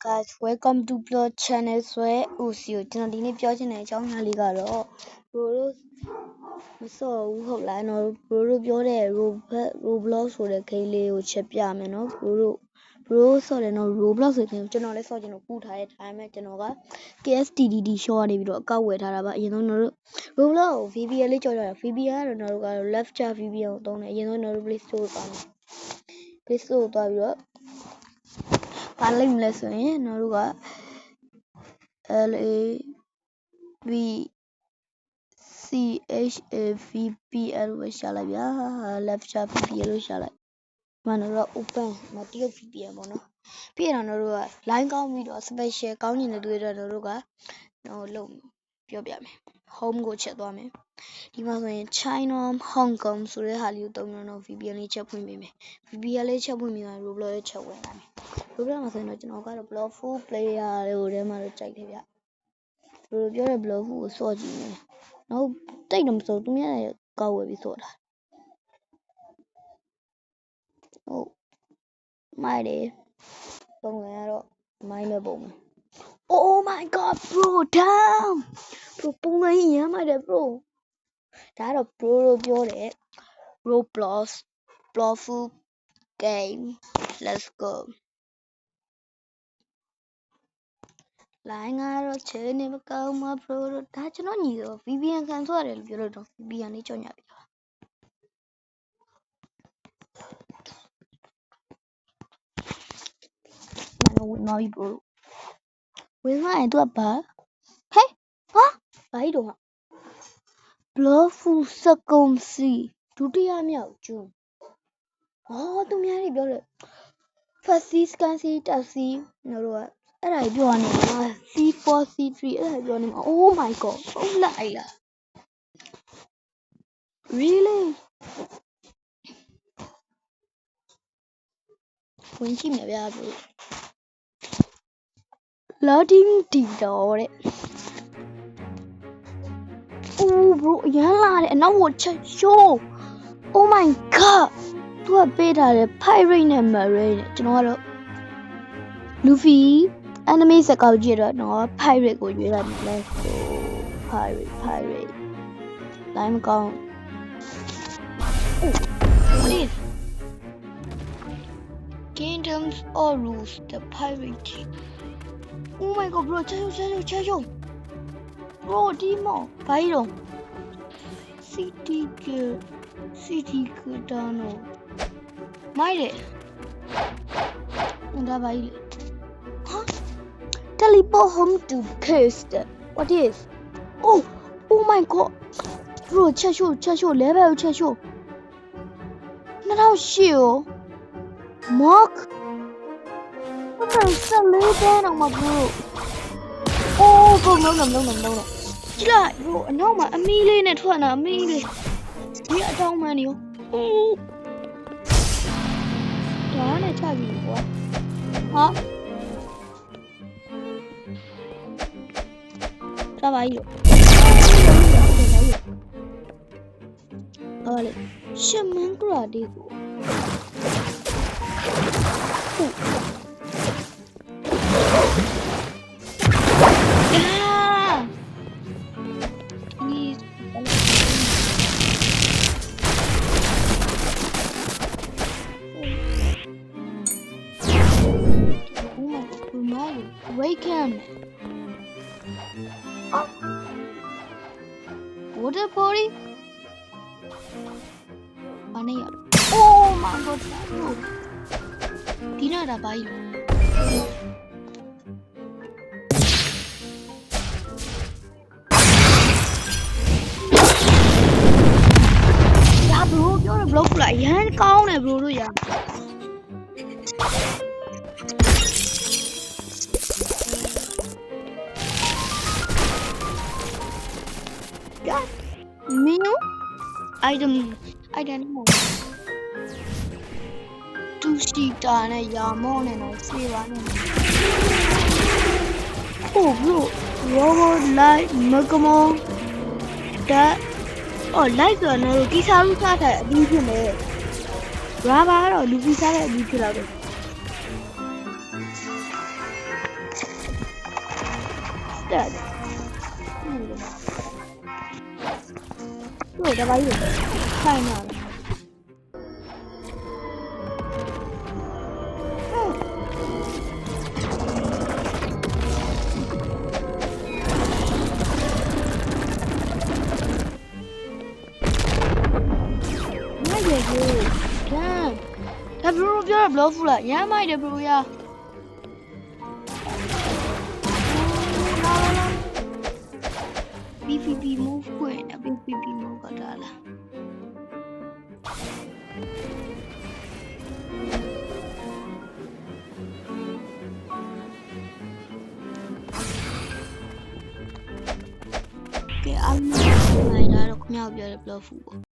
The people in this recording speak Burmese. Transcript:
guys, welcome to Blog Channel ဆွဲဦးစီကိုကျွန်တော်ဒီနေ့ပြောချင်တဲ့အကြောင်းအရာလေးကတော့ bro တို့မစော်ဘူးဟုတ်လားနော် bro တို့ပြောတဲ့ Roblox ဆိုတဲ့ game လေးကိုချက်ပြမယ်နော် bro ဆော်တယ်နော် Roblox ဆိုတဲ့ ကျွန်တော်လည်းဆော်ချင်လို့ပူထားတဲ့ time မှာကျွန်တော်က KSTDD show ကနေပြီးတော့အကောက်ဝယ်ထားတာပါအရင်ဆုံးကျွန်တော်တို့ Roblox ကို VPN လေးကြော်ကြတာ VPN ကတော့ကျွန်တော်တို့က left chat VPN ကိုသုံးတယ်အရင်ဆုံးကျွန်တော်တို့ Play Store ကိုသွားမယ် Play Store ကိုသွားပြီးတော့ဘာလိမ့်မလဲဆိုရင်ကျွန်တော်တို့က LAVCHAVPN ကိုရှာလိုက်ဗျာ left chat VPN လို့ရှာလိုက်မှန်တော့ open မတရုတ် VPN ပေါ့နော်ပြီးတော့ကျွန်တော်တို့က line ကောင်းပြီးတော့ special ကောင်းနေတဲ့တွေ့တော့ကျွန်တော်တို့ကလုံးပြောပြမယ် home ကိုချက်သွားမယ်ဒီမှာဆိုရင် China Hong Kong ဆိုတဲ့ဟာလေးကိုသုံးတော့ VPN လေးချက်ဖွင့်ပေးမယ် VPN လေးချက်ဖွင့်ပြီးတော့ Roblox လေးချက်ဝင်လာမယ် Roblox မှာဆိုရင်တော့ကျွန်တော်ကတော့ Block Full Player တွေကိုထဲမှာတော့ကြိုက်တယ်ဗျတို့ပြောတဲ့ Block Full ကိုစော့ကြည့်မယ်နောက်တိတ်တော့မစော့သူများရဲ့ကောက်ဝယ်ပြီးစော့တာဟုတ်မိုက်တယ်ပုံစံကတော့မိုင်းမဲ့ပုံပဲ Oh my god bro damn bro ပုံစံကြီးရမ်းမိုက်တယ် bro ဒါကတော့ bro တို့ပြောတဲ့ Roblox Block Full game let's go line ကတော့ချဲနေမကောင်းမှာ bro တို့ဒါကျွန်တော်ညီတော့ VPN ခံဆိုရတယ်လို့ပြောလို့တော့ VPN လေးကြော်ညာပြီဝင်သွားပြီ bro ဝင်သွားရင်သူကဘာဟဲ့ဟာဘာကြီးတော့ Block Full Second C ဒုတိယမြောက်ကျူသူများတွေပြောတယ် First C Scan C Tap C တို့ကအဲ့ဒါကြီးပြောနေမှာ C4 C3 အဲ့ဒါပြောနေမှာ Oh my god ဟုတ်လိုက်လား Really ဝင်ကြည့်မယ်ဗျာ bro Loading တီတော့တဲ့ Oh bro ရမ်းလာတယ်အနောက်ကိုချက် show Oh my god သူကပေးထားတယ် Pirate နဲ့ Marine နဲ့ကျွန်တော်ကတော့ Luffy enemy စကောက်ကြည့်တော့တော့ Pirate ကိုရွေးလိုက်မယ် Let's go Pirate တိုင်းမကောင်း What is Kingdoms or rules the pirate Oh my god bro ချက်ရှု bro ဒီမောဘာကြီးတော့ City ကတော့မိုက်တယ်ဒါဘာကြီးလဲဟာ Teleport home to cast What is Oh my god bro ချက်ရှု level ချက်ရှု2008ရော Mark 14တန်းတော့မှာ bro bro လုံးကြည့်လိုက် bro အနောက်မှာအမီးလေးနဲ့ထွက်လာအမီးလေးဒီအတောင်မှန်နေရောဒါနဲ့ချပြီကွာဟာဒါပါကြီးလို့လေရှမန်ကရာဒီကိုWelcome. Water body. Mana ya? Oh my god. Tina ada bayi. Ya bro, kau ada block pula. Yang kau ni bro tu ya. Menu item know. Two seater ne yamo ne no seva ne. Oh bro, robot light magamo that light so no kisaru sa tha abu phit me. Rubber တော့လူပြီးစားတဲ့အပြီးဖြစ်လာတယ် တက်တို့တပိုင်းကိုခိုင်းတော့ဒါဘရိုပြောဘလော့ဖူလားရမ်းမိုက်တယ်ဘရိုရPPP move ခွင့်နဲ့ PPP move ကတားလားကဲအားလုံးလိုက်တာတော့ခမောက်ပြောတယ်ဘလော့ဖူပေါ့